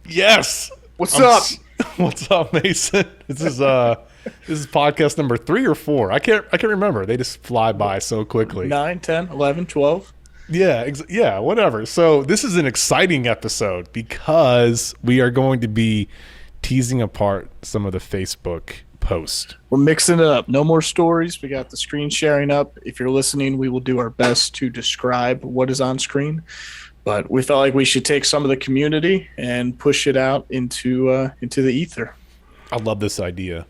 Yes. What's up? What's up, Mason? This is podcast number 3 or 4. I can't remember. They just fly by so quickly. 9, 10, 11, 12. Yeah, whatever. So this is an exciting episode because we are going to be teasing apart some of the Facebook posts. We're mixing it up. No more stories. We got the screen sharing up. If you're listening, we will do our best to describe what is on screen. But we felt like we should take some of the community and push it out into the ether. I love this idea.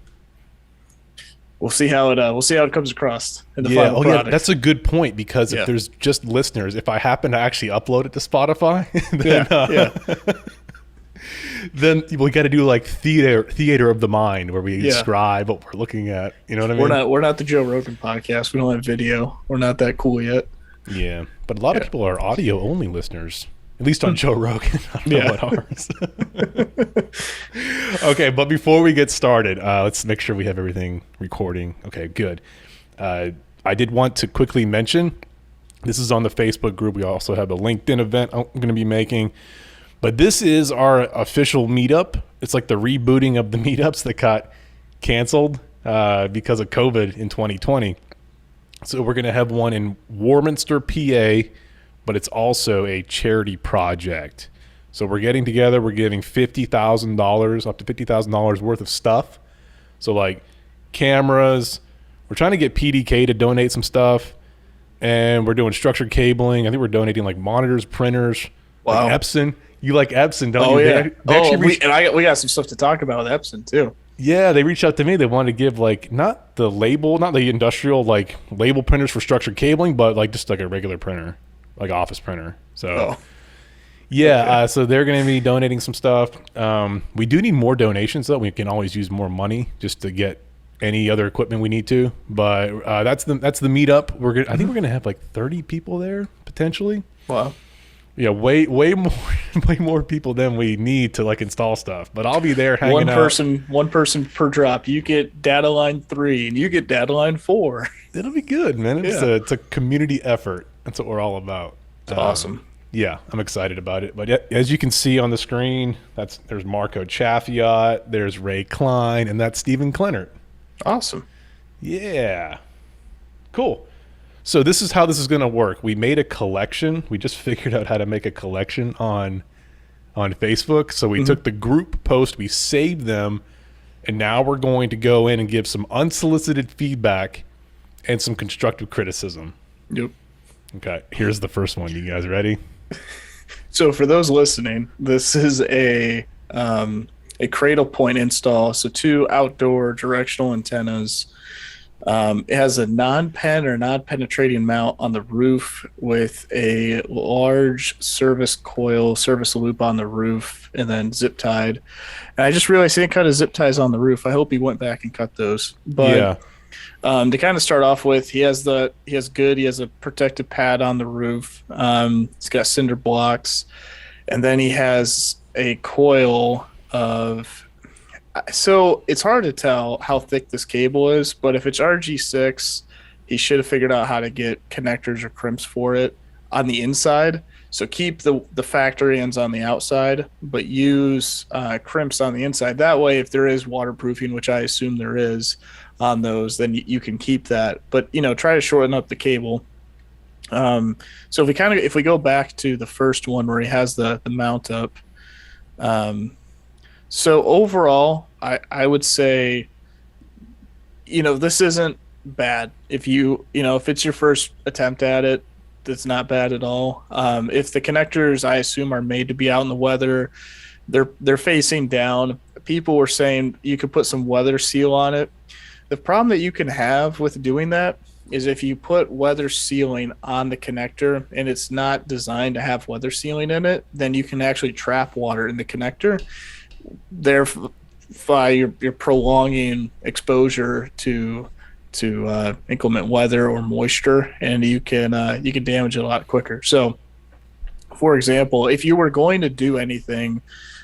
We'll see how it comes across in the final product. Yeah, that's a good point because if there's just listeners, if I happen to actually upload it to Spotify, then we got to do like theater of the mind where we describe what we're looking at. You know what I mean? We're not the Joe Rogan podcast. We don't have video. We're not that cool yet. Yeah, but a lot of people are audio only listeners. At least on Joe Rogan. I don't know what ours. Okay, but before we get started, let's make sure we have everything recording. Okay, good. I did want to quickly mention, this is on the Facebook group. We also have a LinkedIn event I'm going to be making. But this is our official meetup. It's like the rebooting of the meetups that got canceled because of COVID in 2020. So we're going to have one in Warminster, PA, but it's also a charity project. So we're getting together. We're giving $50,000, up to $50,000 worth of stuff. So like cameras. We're trying to get PDK to donate some stuff. And we're doing structured cabling. I think we're donating like monitors, printers. Wow. Like Epson. You like Epson, don't you? Yeah. We got some stuff to talk about with Epson too. Yeah, they reached out to me. They wanted to give like not the industrial like label printers for structured cabling, but like just like a regular printer, like office printer. So so they're going to be donating some stuff. We do need more donations though. We can always use more money just to get any other equipment we need to. But that's the meetup. I think we're going to have like 30 people there potentially. Wow. Yeah, way more people than we need to like install stuff. But I'll be there hanging out. One person per drop. You get data line 3 and you get data line 4. It'll be good, man. It's a community effort. That's what we're all about. It's awesome. Yeah, I'm excited about it. But as you can see on the screen, there's Marco Chaffiot, there's Ray Klein, and that's Stephen Kleinert. Awesome. Yeah. Cool. So this is how this is going to work. We made a collection. We just figured out how to make a collection on Facebook. So we took the group post, we saved them, and now we're going to go in and give some unsolicited feedback and some constructive criticism. Yep. Okay, here's the first one. You guys ready? So for those listening, this is a cradle point install. So 2 outdoor directional antennas. It has a non-pen or non-penetrating mount on the roof with a large service loop on the roof, and then zip tied. And I just realized he didn't cut his zip ties on the roof. I hope he went back and cut those. But to kind of start off with, he has a protective pad on the roof. It's got cinder blocks, and then he has a coil of. So it's hard to tell how thick this cable is, but if it's RG6, he should have figured out how to get connectors or crimps for it on the inside. So keep the factory ends on the outside, but use crimps on the inside. That way, if there is waterproofing, which I assume there is on those, then you can keep that. But try to shorten up the cable. So if we go back to the first one where he has the mount up. So overall, I would say, this isn't bad. If if it's your first attempt at it, that's not bad at all. If the connectors, I assume, are made to be out in the weather, they're facing down. People were saying you could put some weather seal on it. The problem that you can have with doing that is if you put weather sealing on the connector and it's not designed to have weather sealing in it, then you can actually trap water in the connector. Therefore, you're prolonging exposure to inclement weather or moisture, and you can damage it a lot quicker. So, for example, if you were going to do anything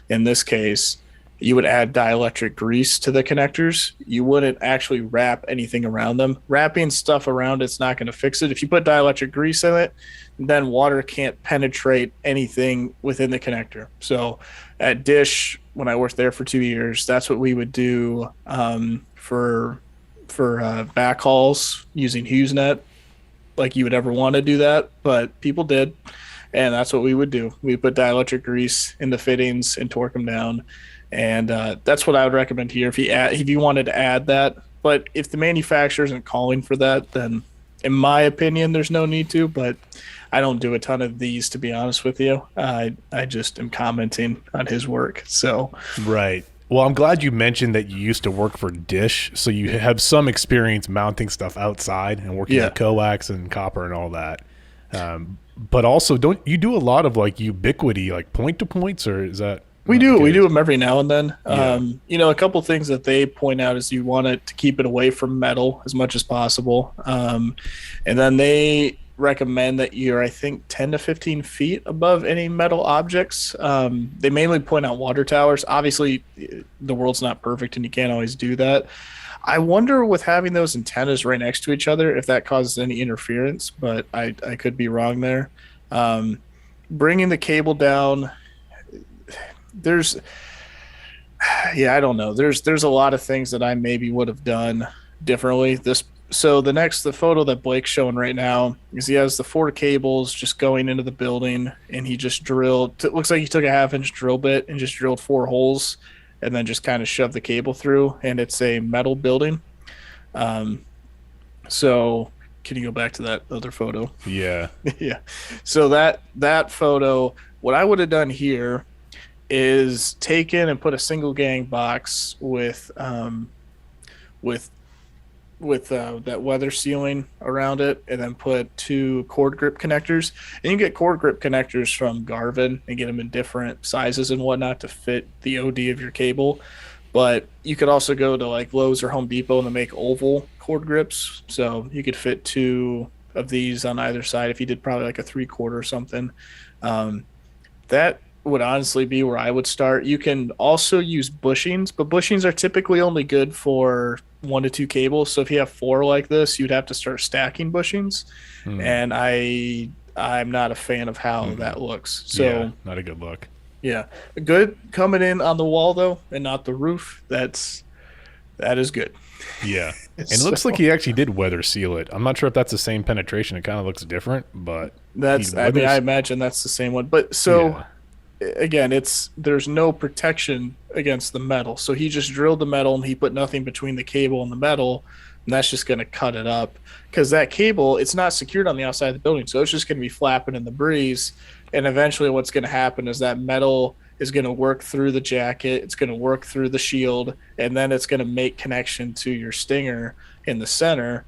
in this case, You would add dielectric grease to the connectors. You wouldn't actually wrap anything around them. Wrapping stuff around it's not going to fix it. If you put dielectric grease in it, then water can't penetrate anything within the connector. So at Dish, when I worked there for 2 years, that's what we would do for backhauls using HughesNet. Like you would ever want to do that, but people did, and that's what we would do. We put dielectric grease in the fittings and torque them down, and that's what I would recommend here if you wanted to add that. But if the manufacturer isn't calling for that, then in my opinion, there's no need to. But I don't do a ton of these, to be honest with you. I just am commenting on his work. So Right. Well, I'm glad you mentioned that you used to work for Dish, so you have some experience mounting stuff outside and working with coax and copper and all that. But also, don't you do a lot of like ubiquity, like point to points, or is that we not the do. We case? do them every now and then. Yeah. A couple things that they point out is you want it to keep it away from metal as much as possible. And then they recommend that you're, I think, 10 to 15 feet above any metal objects. They mainly point out water towers. Obviously, the world's not perfect and you can't always do that. I wonder with having those antennas right next to each other if that causes any interference, but I could be wrong there. Bringing the cable down, there's yeah, I don't know. There's a lot of things that I maybe would have done differently. The photo that Blake's showing right now is he has the 4 cables just going into the building, and he just drilled. It looks like he took a 1/2-inch drill bit and just drilled 4 holes, and then just kind of shoved the cable through. And it's a metal building. So can you go back to that other photo? Yeah. Yeah. So that photo, what I would have done here is taken and put a single gang box with that weather sealing around it, and then put 2 cord grip connectors. And you can get cord grip connectors from Garvin and get them in different sizes and whatnot to fit the OD of your cable. But you could also go to like Lowe's or Home Depot and they make oval cord grips. So you could fit 2 of these on either side if you did probably like a 3/4 or something. That would honestly be where I would start. You can also use bushings, but bushings are typically only good for 1 to 2 cables. So if you have 4 like this, you'd have to start stacking bushings. And I'm not a fan of how that looks. So yeah, not a good look. yeah, good coming in on the wall though, and not the roof. That is good. Yeah. And it looks like he actually did weather seal it. I'm not sure if that's the same penetration. It kind of looks different, but I imagine that's the same one. But so again, there's no protection against the metal. So he just drilled the metal and he put nothing between the cable and the metal, and that's just going to cut it up, because that cable, it's not secured on the outside of the building, so it's just going to be flapping in the breeze. And eventually what's going to happen is that metal is going to work through the jacket, it's going to work through the shield, and then it's going to make connection to your stinger in the center,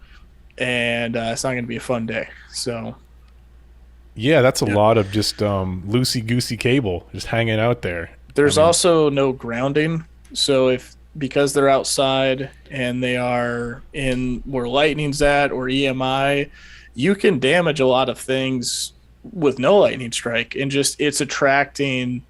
and it's not going to be a fun day. So yeah, that's a lot of just loosey-goosey cable just hanging out there. There's also no grounding. So because they're outside and they are in where lightning's at or EMI, you can damage a lot of things with no lightning strike, and just it's attracting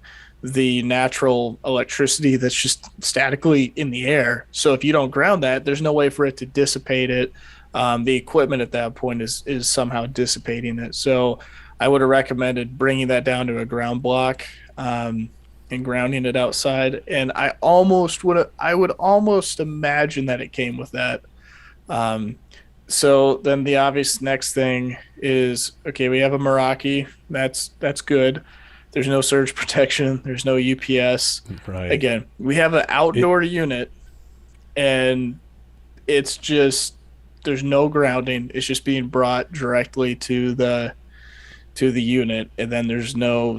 the natural electricity that's just statically in the air. So if you don't ground that, there's no way for it to dissipate it. The equipment at that point is somehow dissipating it. So I would have recommended bringing that down to a ground block and grounding it outside. And I would almost imagine that it came with that. So then the obvious next thing is, okay, we have a Meraki. That's good. There's no surge protection. There's no UPS. Right. Again, we have an outdoor unit, and it's just there's no grounding. It's just being brought directly to the unit, and then there's no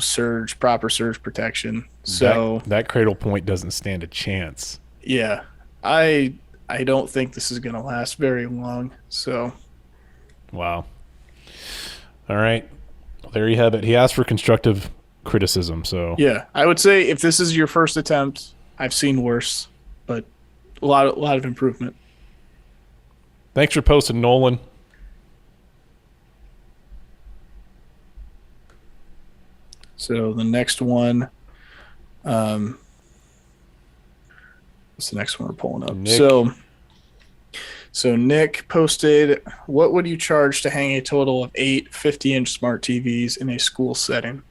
proper surge protection. So that cradle point doesn't stand a chance. Yeah, I don't think this is going to last very long. So wow. All right, well, there you have it. He asked for constructive criticism. So yeah, I would say if this is your first attempt, I've seen worse, but a lot of improvement. Thanks for posting, Nolan. So the next one, What's the next one we're pulling up? Nick. So Nick posted, what would you charge to hang a total of 8 50-inch smart TVs in a school setting?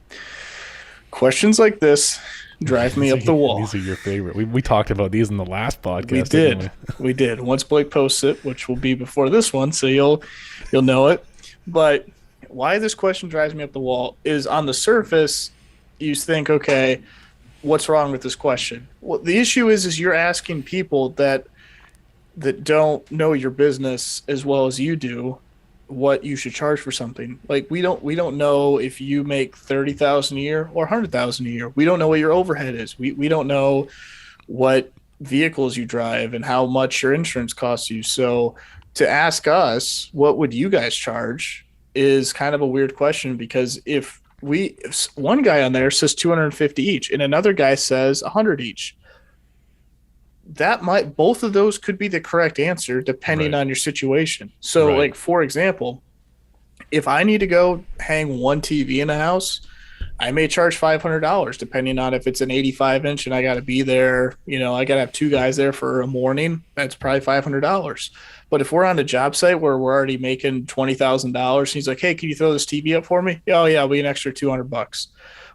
Questions like this drive me up the wall. These are your favorite. We talked about these in the last podcast. We did. We did. Once Blake posts it, which will be before this one, so you'll know it. But why this question drives me up the wall is, on the surface, you think, okay, what's wrong with this question? Well, the issue is you're asking people that don't know your business as well as you do what you should charge for something. Like, we don't know if you make 30,000 a year or 100,000 a year. We don't know what your overhead is. We don't know what vehicles you drive and how much your insurance costs you. So to ask us what would you guys charge is kind of a weird question, because if one guy on there says 250 each and another guy says 100 each, both of those could be the correct answer depending on your situation. So like, for example, if I need to go hang one TV in a house, I may charge $500 depending on if it's an 85-inch and I got to be there, I got to have two guys there for a morning. That's probably $500. But if we're on a job site where we're already making $20,000, he's like, hey, can you throw this TV up for me? Oh yeah, it'll be an extra $200,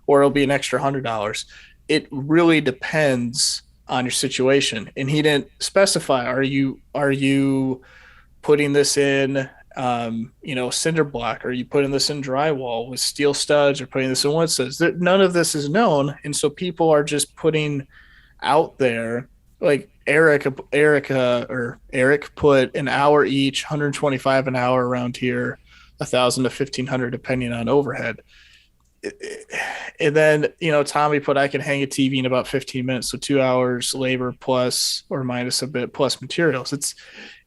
or it'll be an extra $100. It really depends on your situation. And he didn't specify, are you putting this in cinder block? Are you putting this in drywall with steel studs, or putting this in wood studs? None of this is known. And so people are just putting out there, like Eric put an hour each, 125 an hour around here, 1,000 to 1,500 depending on overhead. And then, Tommy put, I can hang a TV in about 15 minutes. So 2 hours labor plus or minus a bit plus materials. It's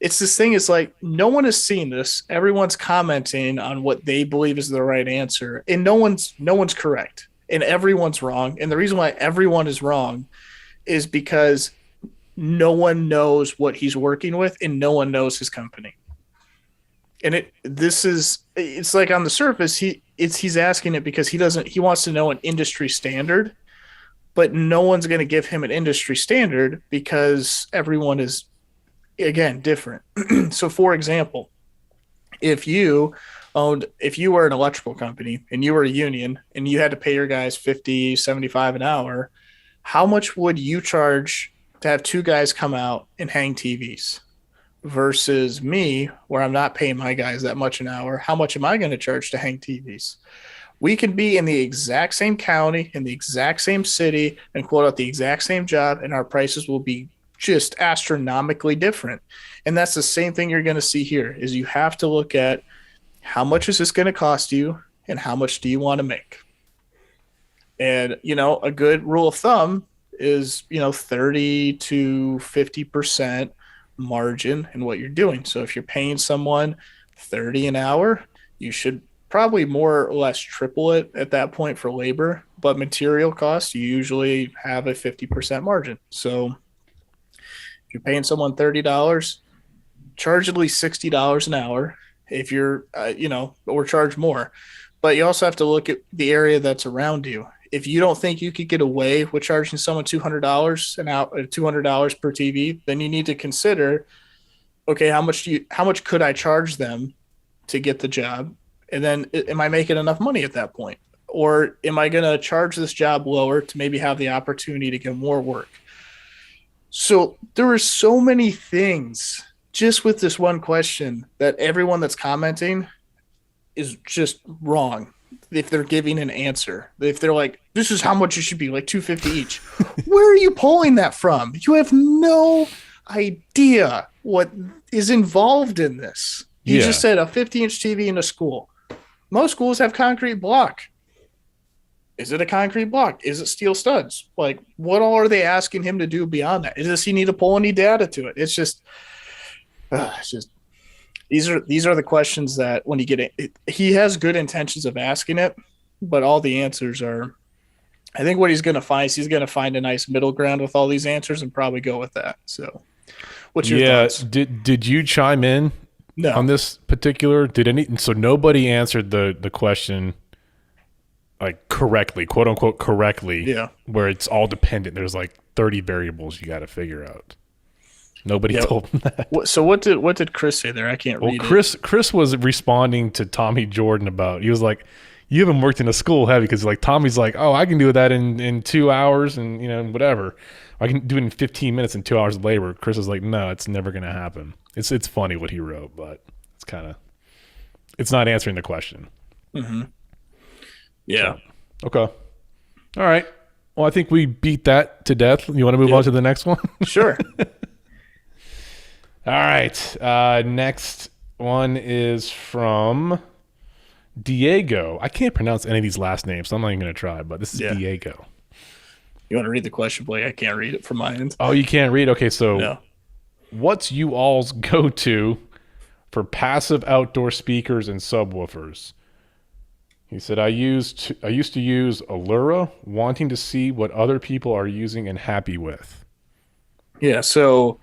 this thing is like, no one has seen this. Everyone's commenting on what they believe is the right answer, and no one's correct, and everyone's wrong. And the reason why everyone is wrong is because no one knows what he's working with and no one knows his company. And it's like, on the surface, he's asking it because he wants to know an industry standard, but no one's going to give him an industry standard because everyone is, again, different. So for example, if you were an electrical company and you were a union and you had to pay your guys 50, 75 an hour, how much would you charge to have two guys come out and hang TVs? Versus me, where I'm not paying my guys that much an hour, how much am I going to charge to hang TVs? We can be in the exact same county, in the exact same city, and quote out the exact same job, and our prices will be just astronomically different. And that's the same thing you're going to see here, is you have to look at how much is this going to cost you and how much do you want to make? And, a good rule of thumb is, 30 to 50% margin in what you're doing. So if you're paying someone 30 an hour, you should probably more or less triple it at that point for labor. But material costs, you usually have a 50% margin. So if you're paying someone $30, charge at least $60 an hour. If you're, or charge more. But you also have to look at the area that's around you. If you don't think you could get away with charging someone $200 an hour, $200 per TV, then you need to consider, okay, how much could I charge them to get the job? And then am I making enough money at that point? Or am I going to charge this job lower to maybe have the opportunity to get more work? So there are so many things just with this one question that everyone that's commenting is just wrong. If they're giving an answer, if they're like, this is how much it should be, like $250 each. Where are you pulling that from? You have no idea what is involved in this. You just said a 50-inch TV in a school. Most schools have concrete block. Is it a concrete block? Is it steel studs? Like, what all are they asking him to do beyond that? Does he need to pull any data to it? It's just these are the questions that when you get it, he has good intentions of asking it, but all the answers are, I think what he's going to find is he's going to find a nice middle ground with all these answers and probably go with that. So what's your thoughts? Did you chime in on this particular, so nobody answered the question like correctly, quote unquote correctly, Yeah. where it's all dependent. There's like 30 variables you got to figure out. Nobody Yeah. told him that. So what did Chris say there? I can't Well, read it. Chris was responding to Tommy Jordan about. He was like, "You haven't worked in a school, have you?" Because like Tommy's like, "Oh, I can do that in 2 hours and whatever. I can do it in 15 minutes and 2 hours of labor." Chris is like, "No, it's never gonna happen." It's funny what he wrote, but it's not answering the question. Mm-hmm. Yeah. So, okay, all right. Well, I think we beat that to death. You want to move on to the next one? Sure. All right. Next one is from Diego. I can't pronounce any of these last names, so I'm not even going to try, but this is Diego. You want to read the question, Blake? I can't read it from my end. Oh, you can't read? Okay, so No. what's you all's go-to for passive outdoor speakers and subwoofers? He said, I used to use Allura, wanting to see what other people are using and happy with. Yeah. So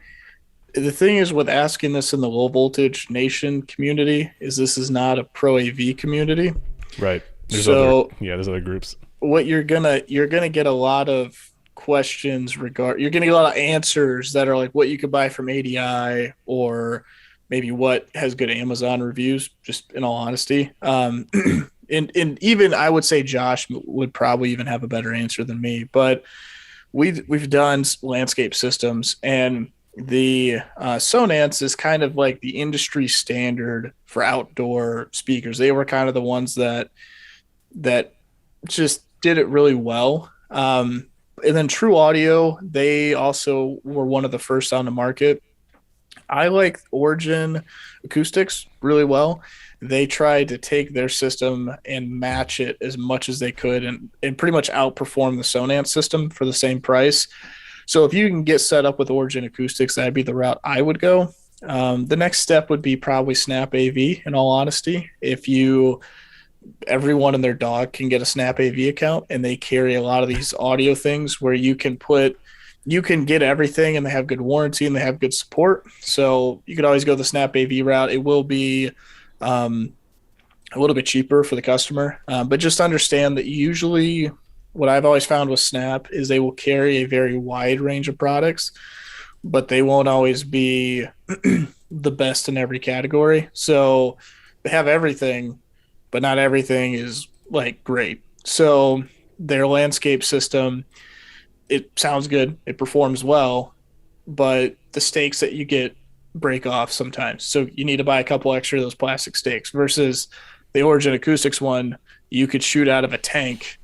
the thing is with asking this in the low voltage nation community is this is not a pro AV community. Right. So there's other groups. what you're gonna get a lot of questions you're gonna get a lot of answers that are like what you could buy from ADI or maybe what has good Amazon reviews, just in all honesty. And even I would say Josh would probably even have a better answer than me, but we've done landscape systems, and the Sonance is kind of like the industry standard for outdoor speakers. They were kind of the ones that just did it really well. And then True Audio, they also were one of the first on the market. I like Origin Acoustics really well. They tried to take their system and match it as much as they could and pretty much outperform the Sonance system for the same price. So if you can get set up with Origin Acoustics, that'd be the route I would go. The next step would be probably Snap AV, in all honesty. If you everyone and their dog can get a Snap AV account, and they carry a lot of these audio things where you can get everything, and they have good warranty and they have good support. So you could always go the Snap AV route. It will be a little bit cheaper for the customer, but just understand that usually what I've always found with Snap is they will carry a very wide range of products, but they won't always be the best in every category. So they have everything, but not everything is like great. So their landscape system, it sounds good, it performs well, but the stakes that you get break off sometimes. So you need to buy a couple extra of those plastic stakes versus the Origin Acoustics one, you could shoot out of a tank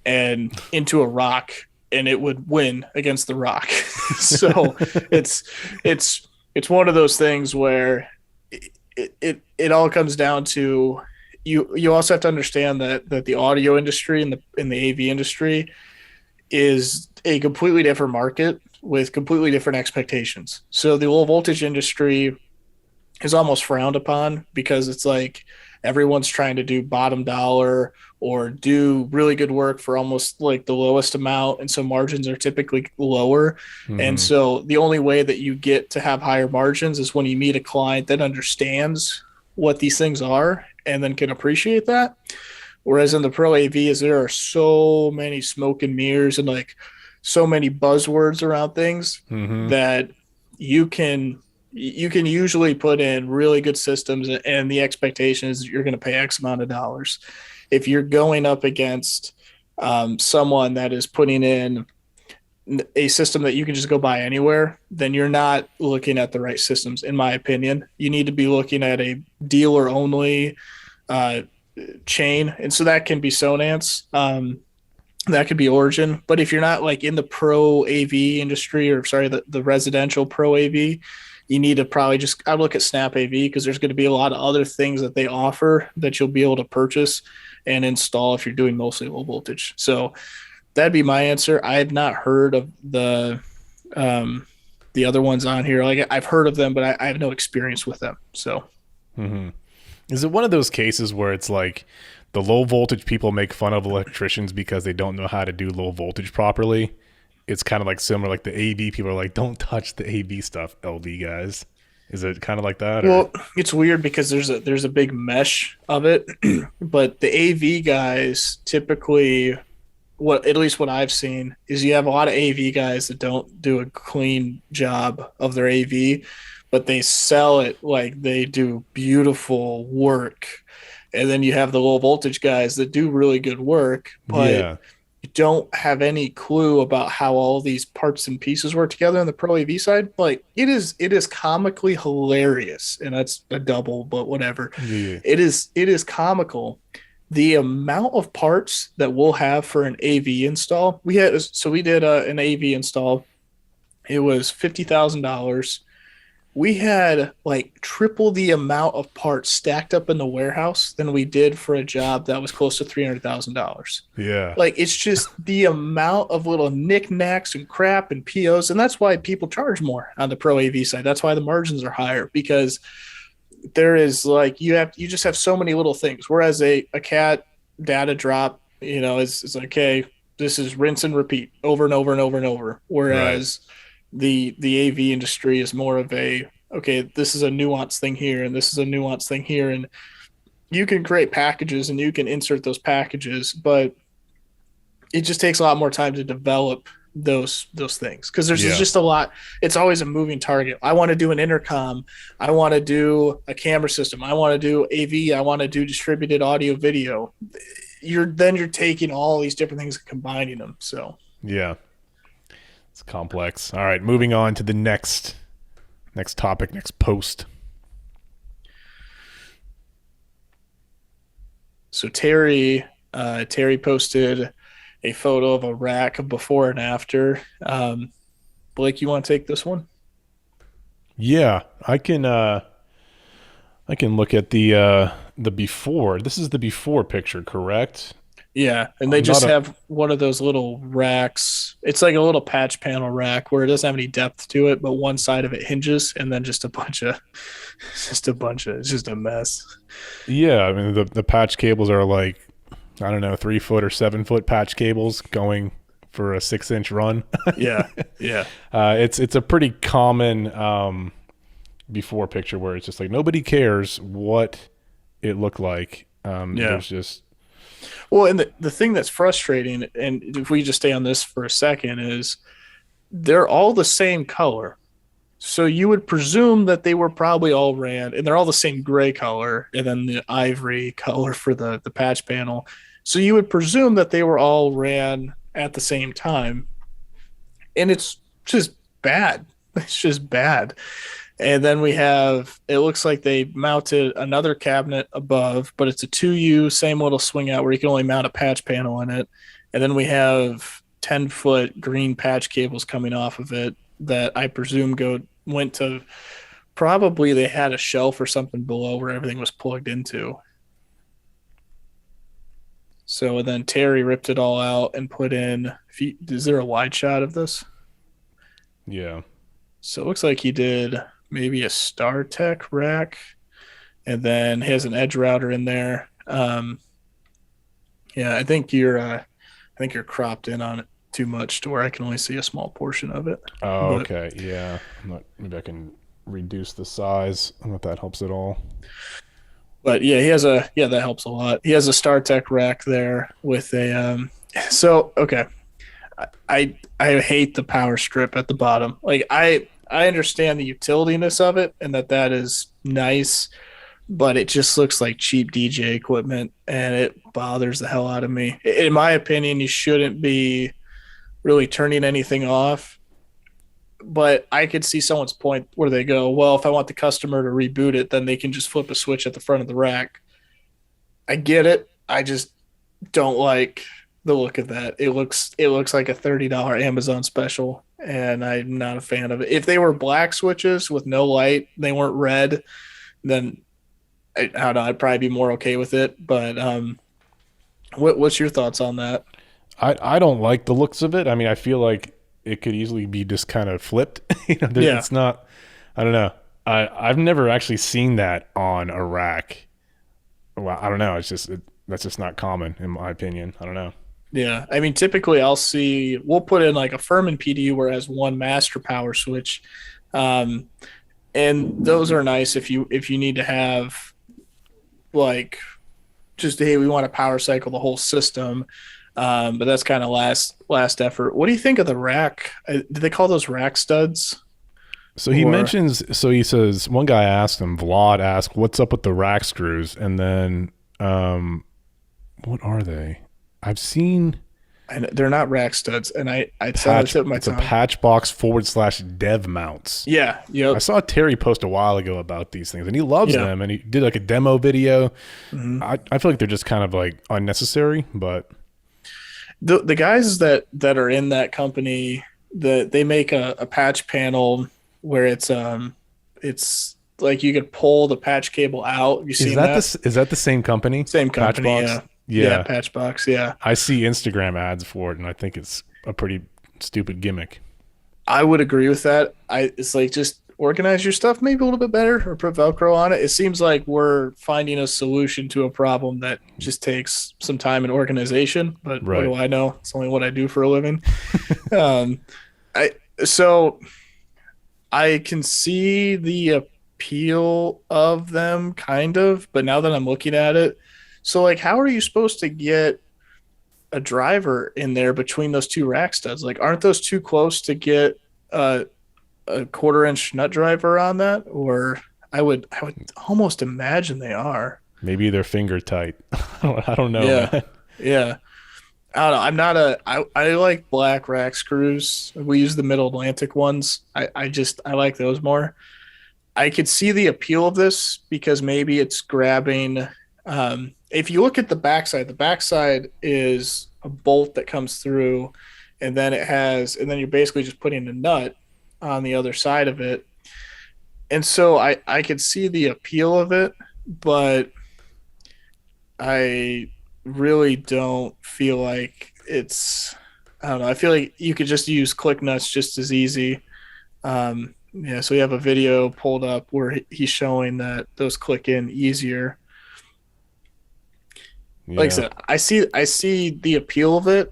and into a rock and it would win against the rock. So it's one of those things where it all comes down to you also have to understand that the audio industry and the AV industry is a completely different market with completely different expectations. So the low voltage industry is almost frowned upon because it's like everyone's trying to do bottom dollar or do really good work for almost like the lowest amount. And so margins are typically lower. Mm-hmm. And so the only way that you get to have higher margins is when you meet a client that understands what these things are and then can appreciate that. Whereas in the pro AV is there are so many smoke and mirrors and like so many buzzwords around things that you can usually put in really good systems, and the expectation is you're going to pay X amount of dollars. If you're going up against someone that is putting in a system that you can just go buy anywhere, then you're not looking at the right systems, in my opinion. You need to be looking at a dealer only chain. And so that can be Sonance. That could be Origin. But if you're not like in the pro AV industry the residential pro AV, you need to probably I'd look at Snap AV because there's going to be a lot of other things that they offer that you'll be able to purchase and install if you're doing mostly low voltage. So that'd be my answer. I have not heard of the other ones on here. Like I've heard of them, but I have no experience with them. So Is it one of those cases where it's like the low voltage people make fun of electricians because they don't know how to do low voltage properly? It's kind of like similar, like the AV people are like, don't touch the AV stuff, LV guys. Is it kind of like that, or? Well, it's weird because there's a big mesh of it, but the AV guys typically, what at least what I've seen is you have a lot of AV guys that don't do a clean job of their AV, but they sell it like they do beautiful work. And then you have the low voltage guys that do really good work, but Yeah. you don't have any clue about how all these parts and pieces work together on the Pro AV side. Like it is comically hilarious, and that's a double, but whatever. Yeah. It is comical. The amount of parts that we'll have for an AV install. We did an AV install. It was $50,000. We had like triple the amount of parts stacked up in the warehouse than we did for a job that was close to $300,000. Yeah. Like it's just the amount of little knickknacks and crap and POs, and that's why people charge more on the Pro AV side. That's why the margins are higher because there is like you just have so many little things. Whereas a cat data drop, is like, okay, this is rinse and repeat over and over and over and over. Right. Whereas the AV industry is more of a, okay, this is a nuance thing here and this is a nuance thing here, and you can create packages and you can insert those packages, but it just takes a lot more time to develop those things because there's Yeah. just a lot. It's always a moving target. I want to do an intercom, I want to do a camera system, I want to do AV, I want to do distributed audio video. You're taking all these different things and combining them. So Yeah. It's complex. All right, moving on to the next topic, next post. Terry posted a photo of a rack before and after. Blake, you want to take this one? Yeah, I can look at the before. This is the before picture, correct? Yeah, and they I'm not just a have one of those little racks. It's like a little patch panel rack where it doesn't have any depth to it, but one side of it hinges, and then it's just a mess. Yeah, I mean the patch cables are like, I don't know, 3 foot or 7 foot patch cables going for a 6 inch run. Yeah, yeah, It's a pretty common before picture where it's just like nobody cares what it looked like. yeah. There's just Well, and the thing that's frustrating, and if we just stay on this for a second, is they're all the same color. So you would presume that they were probably all ran, and they're all the same gray color, and then the ivory color for the patch panel. So you would presume that they were all ran at the same time, and it's just bad. It's just bad. And then we have, it looks like they mounted another cabinet above, but it's a 2U, same little swing out where you can only mount a patch panel in it. And then we have 10-foot green patch cables coming off of it that I presume went to, probably they had a shelf or something below where everything was plugged into. So then Terry ripped it all out and put in, is there a wide shot of this? yeah. So it looks like he did maybe a StarTech rack, and then he has an edge router in there. Yeah, I think you're cropped in on it too much to where I can only see a small portion of it. Oh, But okay. Yeah. Maybe I can reduce the size. I don't know if that helps at all. but yeah, that helps a lot. He has a StarTech rack there with a so okay. I hate the power strip at the bottom. Like I understand the utilityness of it and that is nice, but it just looks like cheap DJ equipment and it bothers the hell out of me. In my opinion, you shouldn't be really turning anything off, but I could see someone's point where they go, well, if I want the customer to reboot it, then they can just flip a switch at the front of the rack. I get it. I just don't like the look of that. It looks like a $30 Amazon special, and I'm not a fan of it. If they were black switches with no light, they weren't red, then I don't know. I'd probably be more okay with it. But what's your thoughts on that? I don't like the looks of it. I mean, I feel like it could easily be just kind of flipped. Yeah, It's not. I don't know. I've never actually seen that on a rack. Well, I don't know. That's just not common in my opinion. I don't know. yeah. I mean, typically we'll put in like a Furman PDU where it has one master power switch. Um, and those are nice if you need to have like just hey we want to power cycle the whole system, but that's kind of last effort. What do you think of the rack? Do they call those rack studs? So he Or mentions, so he says, one guy asked him, Vlad asked, what's up with the rack screws? And then, what are they? I've seen and they're not rack studs, and I said on the tip of my it's a tongue. patch box /dev mounts. Yeah, I yep, saw Terry post a while ago about these things and he loves yeah. them and he did like a demo video. Hmm. I feel like they're just kind of like unnecessary, but The guys that are in that company, they make a patch panel where it's like you could pull the patch cable out. Have you seen that? is that the same company? Same company, Patchbox? yeah. Yeah, Yeah. Patchbox, yeah. I see Instagram ads for it and I think it's a pretty stupid gimmick. I would agree with that. It's like just organize your stuff maybe a little bit better or put Velcro on it. It seems like we're finding a solution to a problem that just takes some time and organization. But what Right. do I know? It's only what I do for a living. Um, I so I can see the appeal of them kind of, but now that I'm looking at it, so like how are you supposed to get a driver in there between those two rack studs? Like aren't those too close to get a quarter-inch nut driver on that? Or I would almost imagine they are. Maybe they're finger tight. I don't know, Yeah. man. Yeah. I don't know. I'm not a I like black rack screws. We use the middle Atlantic ones. I like those more. I could see the appeal of this because maybe it's grabbing. If you look at the backside is a bolt that comes through, and then you're basically just putting a nut on the other side of it. And so I could see the appeal of it, but I really don't feel like it's. I don't know. I feel like you could just use click nuts just as easy. Yeah, so we have a video pulled up where he's showing that those click in easier. Like I Yeah. said, I see the appeal of it,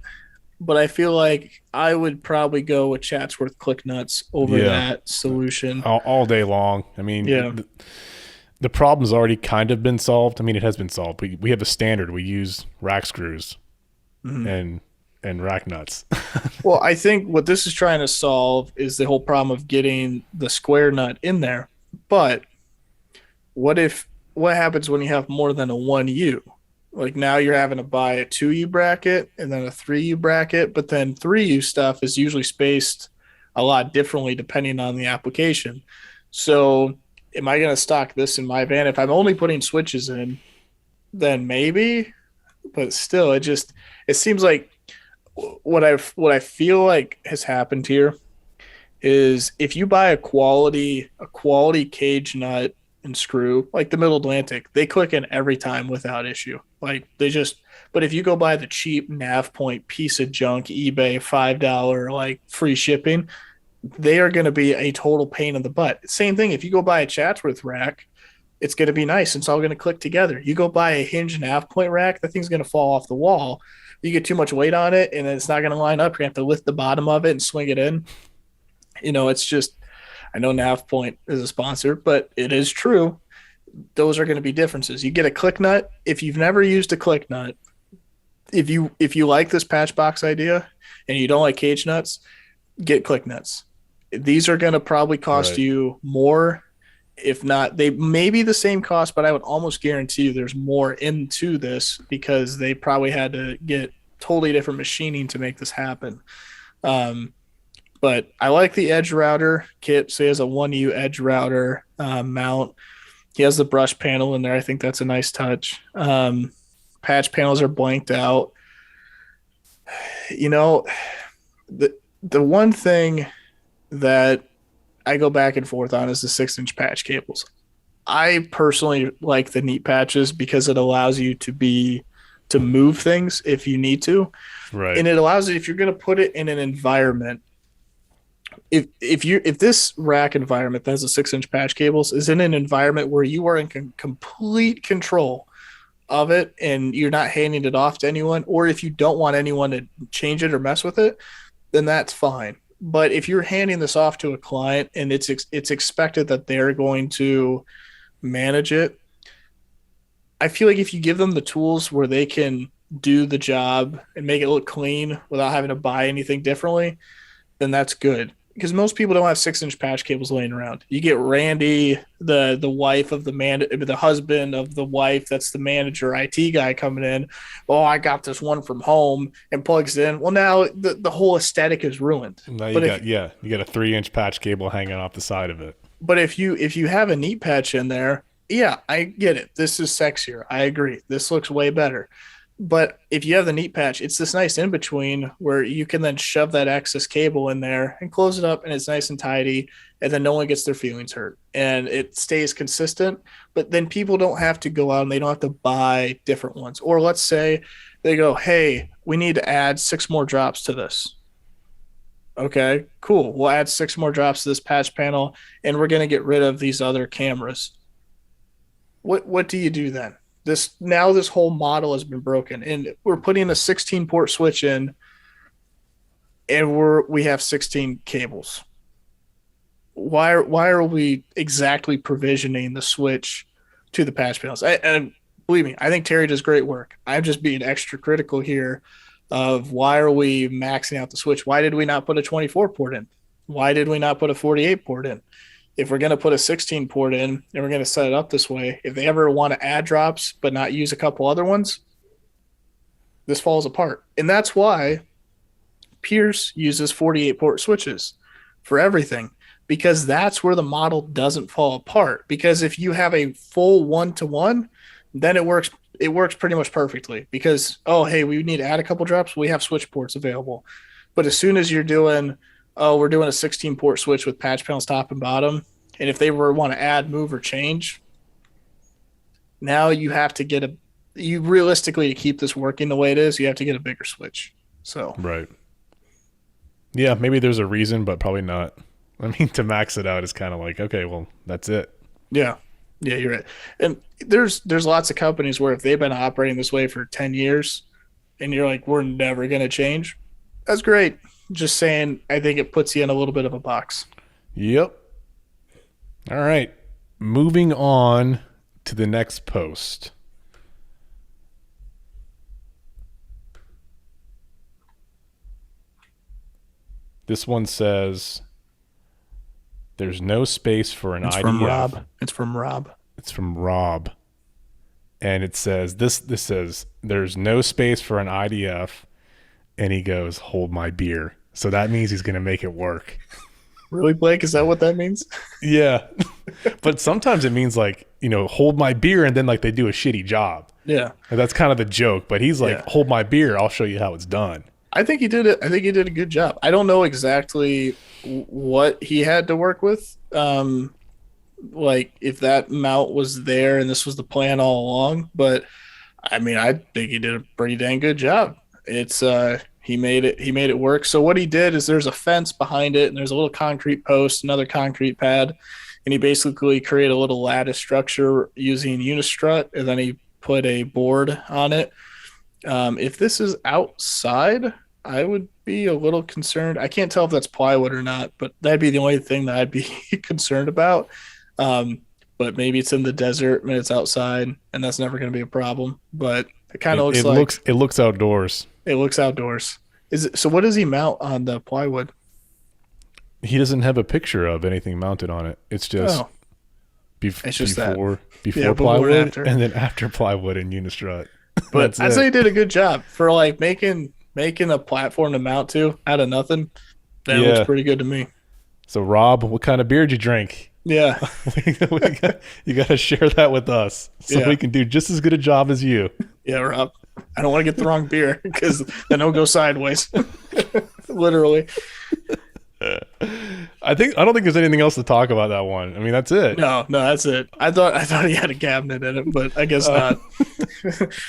but I feel like I would probably go with Chatsworth click nuts over Yeah. that solution. All day long. I mean, Yeah. the problem's already kind of been solved. I mean, it has been solved. We have a standard. We use rack screws Mhm. and rack nuts. Well, I think what this is trying to solve is the whole problem of getting the square nut in there. But what happens when you have more than a 1U? Like now you're having to buy a 2U bracket and then a 3U bracket, but then 3U stuff is usually spaced a lot differently depending on the application. So, am I going to stock this in my van? If I'm only putting switches in, then maybe, but still it seems like what I feel like has happened here is if you buy a quality cage nut and screw like the Middle Atlantic, they click in every time without issue. Like they just. But if you go buy the cheap nav point piece of junk eBay $5 like free shipping, they are going to be a total pain in the butt. Same thing if you go buy a Chatsworth rack, it's going to be nice. It's all going to click together. You go buy a hinge nav point rack, that thing's going to fall off the wall. You get too much weight on it, and it's not going to line up. You have to lift the bottom of it and swing it in. It's just. I know Nav Point is a sponsor, but it is true. Those are going to be differences. You get a click nut. If you've never used a click nut, if you like this patch box idea and you don't like cage nuts, get click nuts. These are going to probably cost Right. you more. If not, they may be the same cost, but I would almost guarantee you there's more into this because they probably had to get totally different machining to make this happen. Um, but I like the edge router kit. So he has a 1U edge router mount. He has the brush panel in there. I think that's a nice touch. Patch panels are blanked out. You know, the one thing that I go back and forth on is the 6-inch patch cables. I personally like the neat patches because it allows you to move things if you need to, Right. and it allows you if you're going to put it in an environment. If this rack environment that has the 6-inch patch cables is in an environment where you are in complete control of it and you're not handing it off to anyone, or if you don't want anyone to change it or mess with it, then that's fine. But if you're handing this off to a client and it's expected that they're going to manage it, I feel like if you give them the tools where they can do the job and make it look clean without having to buy anything differently, then that's good. Because most people don't have 6-inch patch cables laying around. You get Randy, the wife of the husband of the wife that's the manager IT guy coming in. Oh, I got this one from home and plugs in. Well, now the whole aesthetic is ruined. Now you got a 3-inch patch cable hanging off the side of it. But if you have a neat patch in there, yeah, I get it. This is sexier. I agree. This looks way better. But if you have the neat patch, it's this nice in between where you can then shove that excess cable in there and close it up, and it's nice and tidy, and then no one gets their feelings hurt, and it stays consistent. But then people don't have to go out and they don't have to buy different ones. Or let's say they go, hey, we need to add 6 more drops to this. Okay, cool. We'll add 6 more drops to this patch panel, and we're going to get rid of these other cameras. What do you do then? This whole model has been broken, and we're putting a 16 port switch in, and we have 16 cables. Why are we exactly provisioning the switch to the patch panels? And believe me, I think Terry does great work. I'm just being extra critical here of why are we maxing out the switch? Why did we not put a 24 port in? Why did we not put a 48 port in? If we're going to put a 16 port in and we're going to set it up this way, if they ever want to add drops but not use a couple other ones, this falls apart. And that's why Pierce uses 48 port switches for everything, because that's where the model doesn't fall apart. Because if you have a full 1-to-1, then it works pretty much perfectly, because, oh, hey, we need to add a couple drops, we have switch ports available. But as soon as you're doing, oh, we're doing a 16 port switch with patch panels top and bottom, and if they want to add, move, or change, now you have to realistically, to keep this working the way it is, you have to get a bigger switch. So right. Yeah, maybe there's a reason, but probably not. I mean, to max it out is kind of like, okay, well, that's it. Yeah, you're right. And there's lots of companies where if they've been operating this way for 10 years and you're like, we're never going to change, that's great. Just saying, I think it puts you in a little bit of a box. Yep. All right. Moving on to the next post. This one says, there's no space for an IDF. It's from Rob. It's from Rob. And it says, this says, there's no space for an IDF. And he goes, hold my beer. So that means he's going to make it work. Really, Blake? Is that what that means? Yeah. But sometimes it means like, hold my beer, and then like they do a shitty job. Yeah. And that's kind of the joke. But he's like, hold my beer. I'll show you how it's done. I think he did it. I think he did a good job. I don't know exactly what he had to work with. Like if that mount was there and this was the plan all along. But I mean, I think he did a pretty dang good job. It's he made it work. So what he did is there's a fence behind it, and there's a little concrete post, another concrete pad, and he basically created a little lattice structure using Unistrut, and then he put a board on it. If this is outside, I would be a little concerned. I can't tell if that's plywood or not, but that'd be the only thing that I'd be concerned about. But maybe it's in the desert and it's outside, and that's never going to be a problem. But it kind of it looks outdoors. It looks outdoors. So what does he mount on the plywood? He doesn't have a picture of anything mounted on it. It's just before plywood and then after plywood and Unistrut. But I'd say he did a good job for like making a platform to mount to out of nothing. That looks pretty good to me. So Rob, what kind of beer did you drink? Yeah. You got to share that with us so we can do just as good a job as you. Yeah, Rob. I don't want to get the wrong beer because then it'll go sideways. Literally. I don't think there's anything else to talk about that one. I mean, that's it. No, that's it. I thought he had a cabinet in it, but I guess not.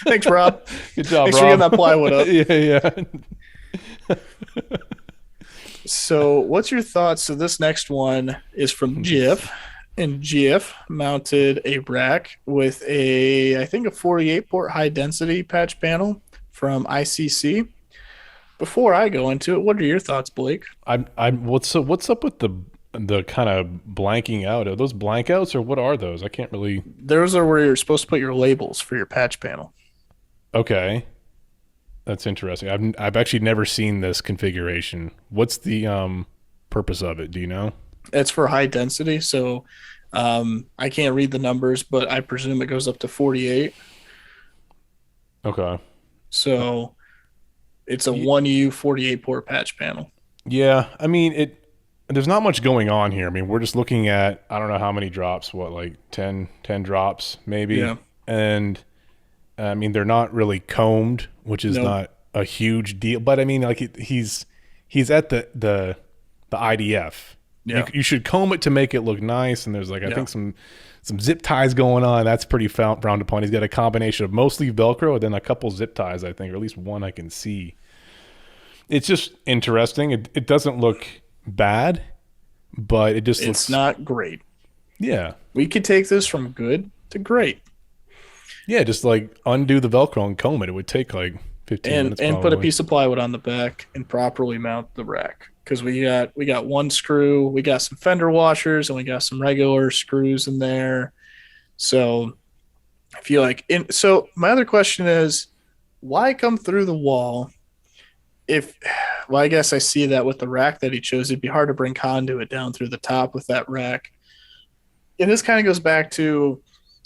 Thanks, Rob. Good job, Thanks Rob. for getting that plywood up. Yeah. So what's your thoughts? So this next one is from Jif, and Jif mounted a rack with I think a 48 port high density patch panel from ICC. before I go into it, what are your thoughts, Blake? I'm what's up with the kind of blanking out? Are those blankouts or what are those? I can't really. Those are where you're supposed to put your labels for your patch panel. Okay, that's interesting. I've actually never seen this configuration. What's the purpose of it? Do you know? It's for high density, so I can't read the numbers, but I presume it goes up to 48. Okay. So it's a 1U 48 port patch panel. Yeah, I mean it. There's not much going on here. I mean, we're just looking at I don't know how many drops. What like 10 drops maybe, Yeah. and I mean they're not really combed, which is Nope. not a huge deal. But I mean, like he's at the IDF. Yeah. You should comb it to make it look nice. And there's like I Yeah. think some zip ties going on. That's pretty frowned upon. He's got a combination of mostly Velcro and then a couple zip ties. I think, or at least one I can see. It's just interesting. It doesn't look bad, but it just It's looks not great. yeah. We could take this from good to great Yeah, just like undo the Velcro and comb it. It would take like 15 and minutes put a probably. piece of plywood on the back and properly mount the rack because we got one screw, we got some fender washers, and we got some regular screws in there. So I feel like so my other question is why come through the wall if well, I guess I see that with the rack that he chose, it'd be hard to bring conduit down through the top with that rack. And this kind of goes back to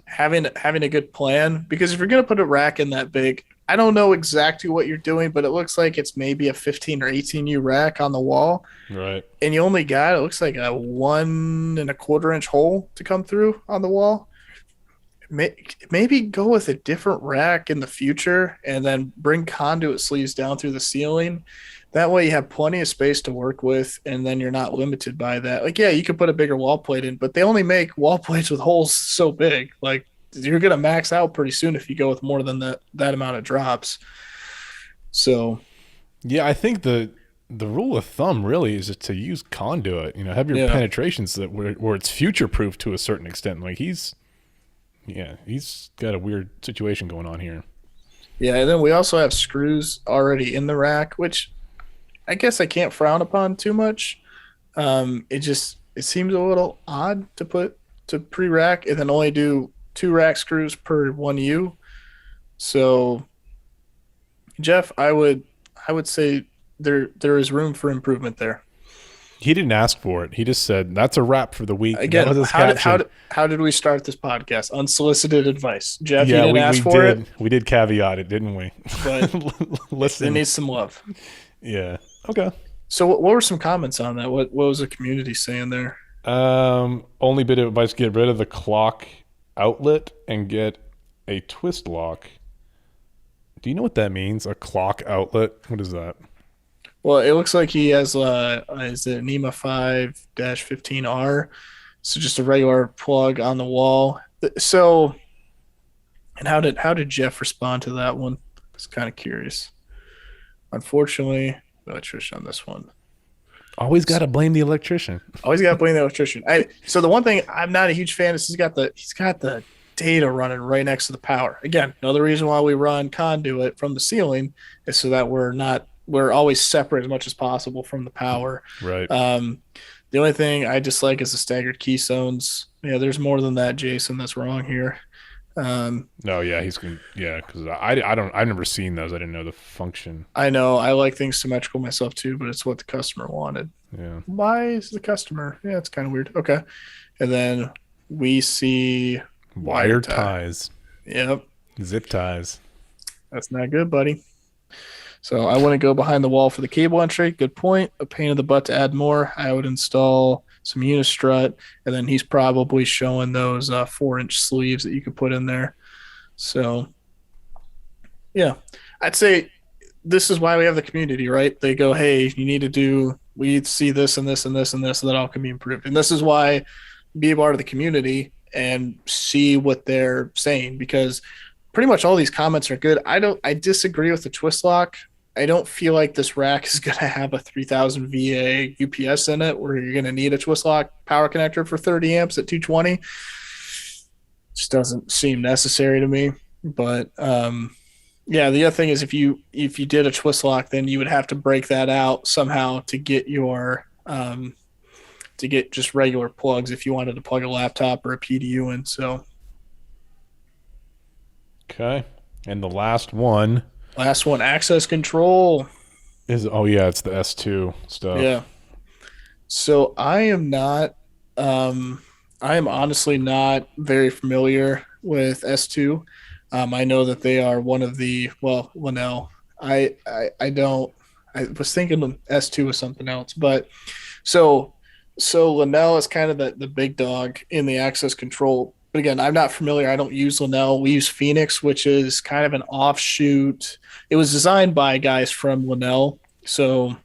having a good plan because if you're going to put a rack in that big, I don't know exactly what you're doing, but it looks like it's maybe a 15 or 18U rack on the wall, Right. and you only got it looks like a 1.25 inch hole to come through on the wall. Maybe go with a different rack in the future and then bring conduit sleeves down through the ceiling. That way you have plenty of space to work with and then you're not limited by that. Like, yeah, you could put a bigger wall plate in, but they only make wall plates with holes so big. Like you're gonna max out pretty soon if you go with more than that amount of drops. So Yeah, I think the rule of thumb really is to use conduit. You know, have your yeah. penetrations that where it's future proof to a certain extent. Like he's got a weird situation going on here. Yeah, and then we also have screws already in the rack, which I guess I can't frown upon too much. It seems a little odd to put to pre-rack and then only do two rack screws per 1U. So, Jeff, I would say there is room for improvement there. He didn't ask for it. He just said that's a wrap for the week. That Again, was his caption. how did we start this podcast? Unsolicited advice. Jeff, you Yeah, didn't we ask for did it, we did caveat it, didn't we? but it Listen. needs some love. Yeah. Okay. So, what were some comments on that? What was the community saying there? Only bit of advice: get rid of the clock outlet and get a twist lock. Do you know what that means? A clock outlet? What is that? Well, it looks like he has is it NEMA 5-15R, so just a regular plug on the wall. So, and how did Jeff respond to that one? I was kind of curious. Unfortunately, electrician on this one. Always got to blame the electrician. Always got to blame the electrician. So the one thing I'm not a huge fan is he's got the data running right next to the power. Again, another reason why we run conduit from the ceiling is so that we're always separate as much as possible from the power. Right. The only thing I dislike is the staggered keystones. Yeah, there's more than that, Jason. That's wrong here. No, yeah, because I've never seen those. I didn't know the function. I know I like things symmetrical myself too, but it's what the customer wanted. Yeah. Why is the customer? Yeah, it's kind of weird. Okay. And then we see Wire ties. Yep. Zip ties. That's not good, buddy. So I wouldn't go behind the wall for the cable entry. Good point. A pain in the butt to add more. I would install some unistrut, and then he's probably showing those 4-inch sleeves that you could put in there. So, yeah, I'd say this is why we have the community, right? They go, hey, you need to do, we see this and this and this and this, so that all can be improved. And this is why be a part of the community and see what they're saying, because pretty much all these comments are good. I disagree with the twist lock. I don't feel like this rack is going to have a 3000 VA UPS in it where you're going to need a twist lock power connector for 30 amps at 220. Just doesn't seem necessary to me. But Yeah, the other thing is if you did a twist lock, then you would have to break that out somehow to get your to get just regular plugs if you wanted to plug a laptop or a PDU in. So Okay. And the last one last one, access control. is, oh yeah, it's the S2 stuff. Yeah. So um I am honestly not very familiar with S2. I know that they are one of the, well, Linnell. I don't, I was thinking S2 was something else, but so Linnell is kind of the big dog in the access control. But again, I'm not familiar. I don't use Linnell. We use Phoenix, which is kind of an offshoot. It was designed by guys from Linnell. So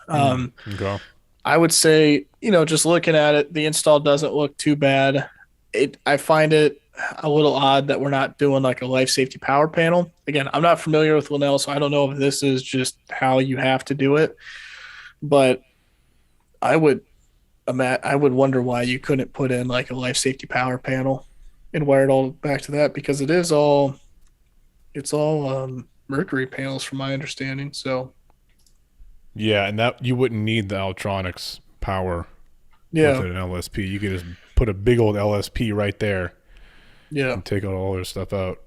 um, Okay. I would say, just looking at it, the install doesn't look too bad. I find it a little odd that we're not doing like a life safety power panel. Again, I'm not familiar with Linnell, so I don't know if this is just how you have to do it. But I would I would wonder why you couldn't put in like a life safety power panel and wire it all back to that, because it's all mercury panels from my understanding. So Yeah, and that you wouldn't need the electronics power with yeah, an LSP. You could just put a big old LSP right there yeah, and take all their stuff out.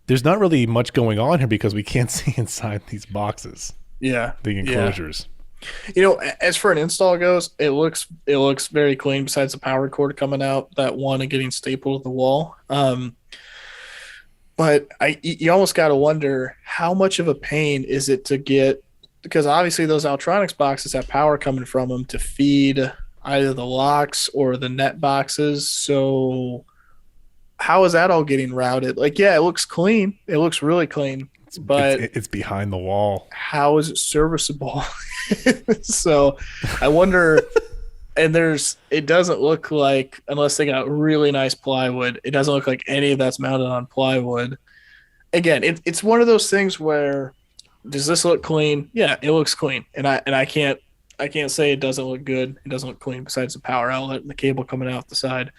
There's not really much going on here because we can't see inside these boxes, yeah, the yeah. enclosures. As for an install goes, it looks very clean. Besides the power cord coming out that one and getting stapled to the wall, but you almost got to wonder how much of a pain is it to get, because obviously those electronics boxes have power coming from them to feed either the locks or the net boxes. So how is that all getting routed? Like, yeah, it looks clean. It looks really clean, but It's behind the wall. how is it serviceable? So I wonder, and it doesn't look like, unless they got really nice plywood, it doesn't look like any of that's mounted on plywood. Again, it's one of those things where, does this look clean? Yeah, it looks clean. And I can't say it doesn't look good. It doesn't look clean besides the power outlet and the cable coming out the side.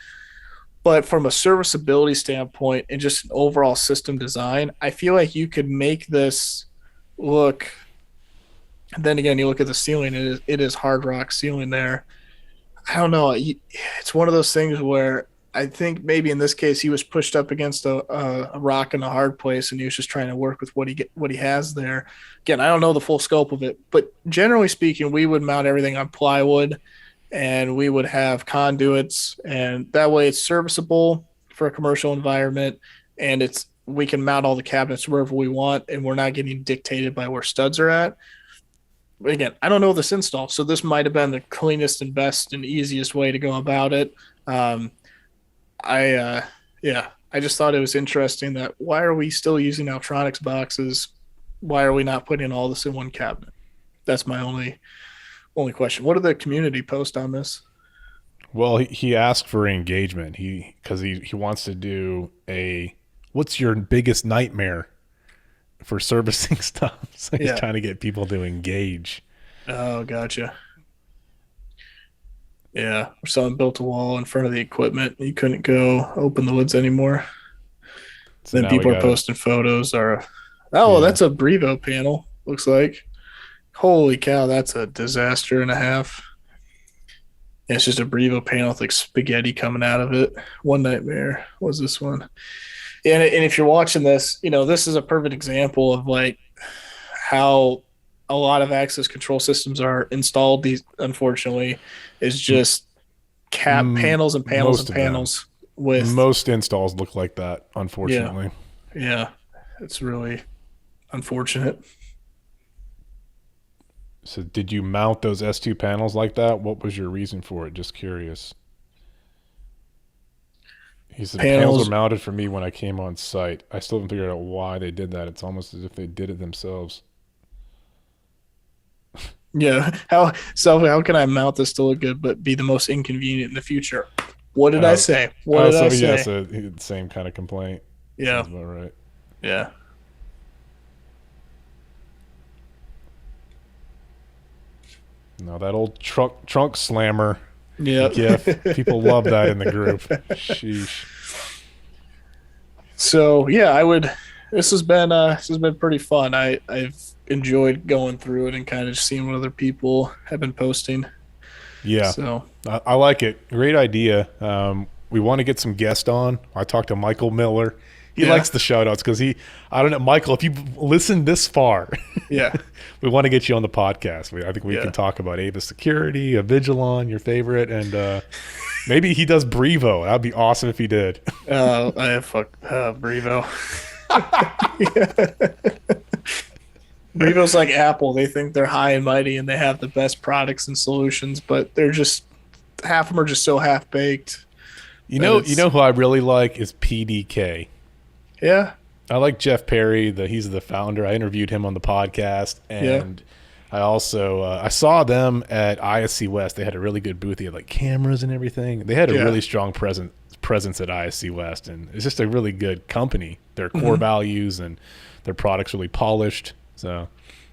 But from a serviceability standpoint and just an overall system design, I feel like you could make this look. And then again, you look at the ceiling; it is hard rock ceiling there. I don't know. It's one of those things where I think maybe in this case he was pushed up against a rock in a hard place, and he was just trying to work with what he has there. Again, I don't know the full scope of it, but generally speaking, we would mount everything on plywood, and we would have conduits, and that way it's serviceable for a commercial environment, and we can mount all the cabinets wherever we want, and we're not getting dictated by where studs are at. But again, I don't know this install, so this might have been the cleanest and best and easiest way to go about it. Um, yeah, I just thought it was interesting that why are we still using electronics boxes? Why are we not putting all this in one cabinet? That's my only question. What did the community post on this? Well, he asked for engagement. He wants to do a what's your biggest nightmare for servicing stuff. So he's Yeah. trying to get people to engage. Oh, gotcha. Yeah, or someone built a wall in front of the equipment. You couldn't go open the lids anymore. So Then now we people are got it. posting photos. Oh, Yeah. that's a Brevo panel. Looks like. Holy cow, that's a disaster and a half. Yeah, it's just a Brevo panel with like spaghetti coming out of it. One nightmare was this one. And if you're watching this, this is a perfect example of like how a lot of access control systems are installed. These, unfortunately, is just cap panels and panels and Most of them. panels with, Most installs look like that, yeah, unfortunately. yeah. It's really unfortunate. So did you mount those S2 panels like that? What was your reason for it? Just curious. He said the panels were Panels, mounted for me when I came on site. I still haven't figured out why they did that. It's almost as if they did it themselves. yeah. How can I mount this to look good but be the most inconvenient in the future? What did I Uh, say? What did so I yeah, say? so same kind of complaint. Yeah, Sounds about right. yeah, No, that old trunk slammer yeah. gif. People love that in the group. Sheesh. So yeah, I would. This has been pretty fun. I've enjoyed going through it and kind of seeing what other people have been posting. Yeah, So I like it. Great idea. We want to get some guests on. I talked to Michael Miller. He yeah, likes the shout outs because I don't know, Michael, if you've listened this far, yeah, we want to get you on the podcast. I think we yeah. can talk about Avis Security, a Vigilon, your favorite, and maybe he does Brevo. That'd be awesome if he did. I fuck Brevo. Brevo's like Apple. They think they're high and mighty and they have the best products and solutions, but they're just half of them are just so half baked. You know who I really like is PDK. Yeah, I like Jeff Perry. He's the founder. I interviewed him on the podcast, yeah. and I also I saw them at ISC West. They had a really good booth. They had like cameras and everything. They had a Yeah. really strong presence at ISC West, and it's just a really good company. Their core values and their products really polished. So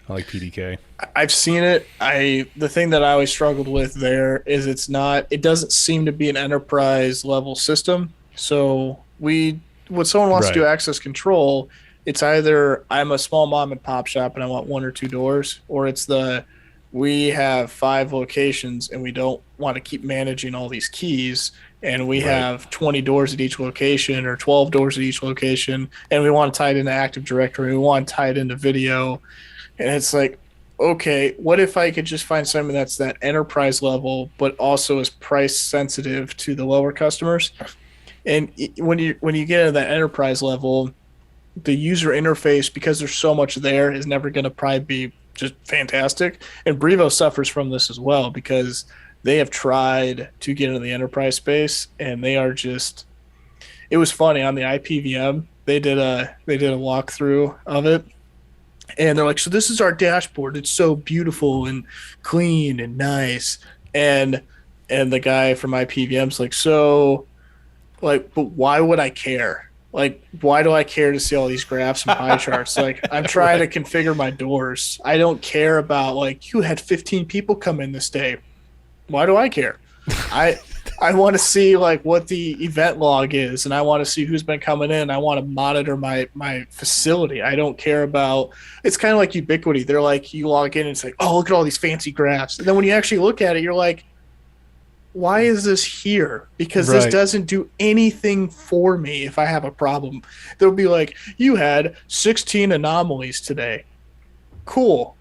I like PDK. I've seen it. The thing that I always struggled with there is it doesn't seem to be an enterprise level system. So when someone wants to do Right. access control, it's either I'm a small mom and pop shop and I want one or two doors, or we have 5 locations and we don't want to keep managing all these keys, and we Right. have 20 doors at each location or 12 doors at each location, and we want to tie it into Active Directory, we want to tie it into video. And it's like, okay, what if I could just find something that's that enterprise level, but also is price sensitive to the lower customers? And when you get into that enterprise level, the user interface, because there's so much there, is never going to probably be just fantastic. And Brevo suffers from this as well because they have tried to get into the enterprise space, and they are just. It was funny on the IPVM. They did a walkthrough of it, and they're like, so this is our dashboard, it's so beautiful and clean and nice. And the guy from IPVM's like, so, like, but why would I care? Like, why do I care to see all these graphs and pie charts? Like, I'm trying to configure my doors. I don't care about, like, you had 15 people come in this day. Why do I care? I I want to see like what the event log is, and I want to see who's been coming in. I want to monitor my facility. I don't care about. It's kind of like Ubiquity. They're like, you log in and it's like, oh, look at all these fancy graphs, and then when you actually look at it, you're like, why is this here? Because this Right. doesn't do anything for me. If I have a problem, they'll be like, you had 16 anomalies today. Cool.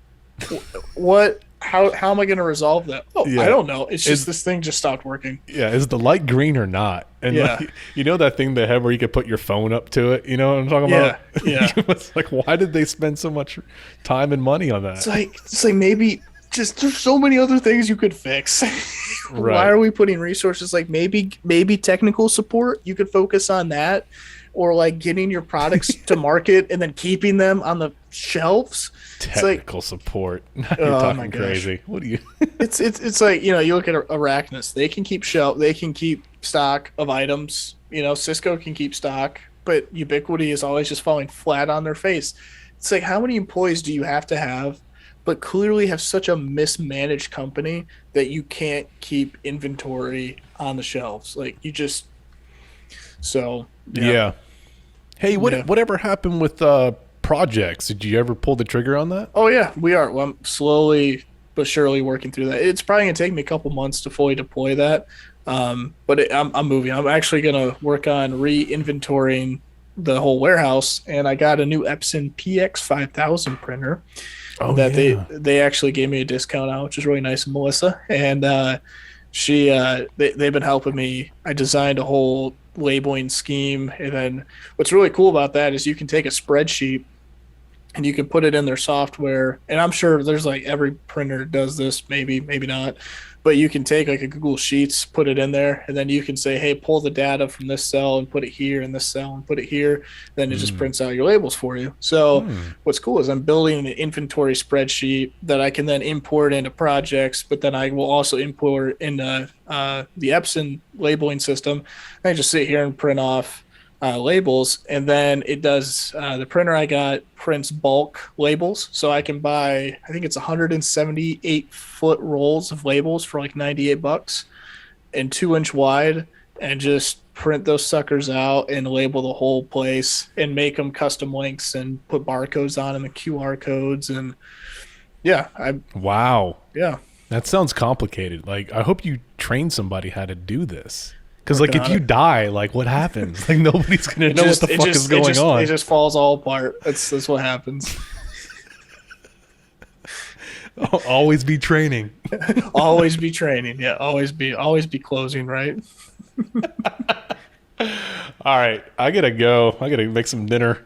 What? How am I going to resolve that? Oh, Yeah. I don't know. It's just Is- this thing just stopped working. Yeah, is the light green or not? And Yeah. like, you know that thing they have where you could put your phone up to it? You know what I'm talking about? Yeah. It's like, why did they spend so much time and money on that? It's like maybe just there's so many other things you could fix. Right. Why are we putting resources like maybe technical support? You could focus on that, or like getting your products to market and then keeping them on the shelves. It's like Technical support. You're Oh my talking gosh. crazy. What do you? it's like, you look at Arachnus, they can keep stock of items. Cisco can keep stock, but Ubiquity is always just falling flat on their face. It's like, how many employees do you have to have, but clearly have such a mismanaged company that you can't keep inventory on the shelves? Like, you just so Yeah. Hey, Yeah. whatever happened with projects? Did you ever pull the trigger on that? Oh yeah, we are. Well, I'm slowly but surely working through that. It's probably gonna take me a couple months to fully deploy that, but I'm moving. I'm actually gonna work on re-inventorying the whole warehouse, and I got a new Epson PX5000 printer Oh, that yeah. they actually gave me a discount on, which is really nice of Melissa. And they've been helping me. I designed a whole labeling scheme, and then what's really cool about that is you can take a spreadsheet and you can put it in their software. And I'm sure there's like every printer does this, maybe not, but you can take like a Google Sheets, put it in there, and then you can say, hey, pull the data from this cell and put it here, and this cell and put it here. Then it just prints out your labels for you. So what's cool is I'm building an inventory spreadsheet that I can then import into projects, but then I will also import into the Epson labeling system. I just sit here and print off labels, and then it does the printer I got prints bulk labels, so I can buy, I think it's 178-foot rolls of labels for like $98 and 2-inch wide, and just print those suckers out and label the whole place and make them custom links and put barcodes on them and QR codes. And yeah, Wow. yeah. That sounds complicated. Like, I hope you train somebody how to do this. Because, like, Working if on you it. die, like, what happens? Like, nobody's going to know what the fuck is going on. It just falls all apart. That's what happens. Always be training. Always be training. Yeah, always be closing, right? All right. I got to go. I got to make some dinner.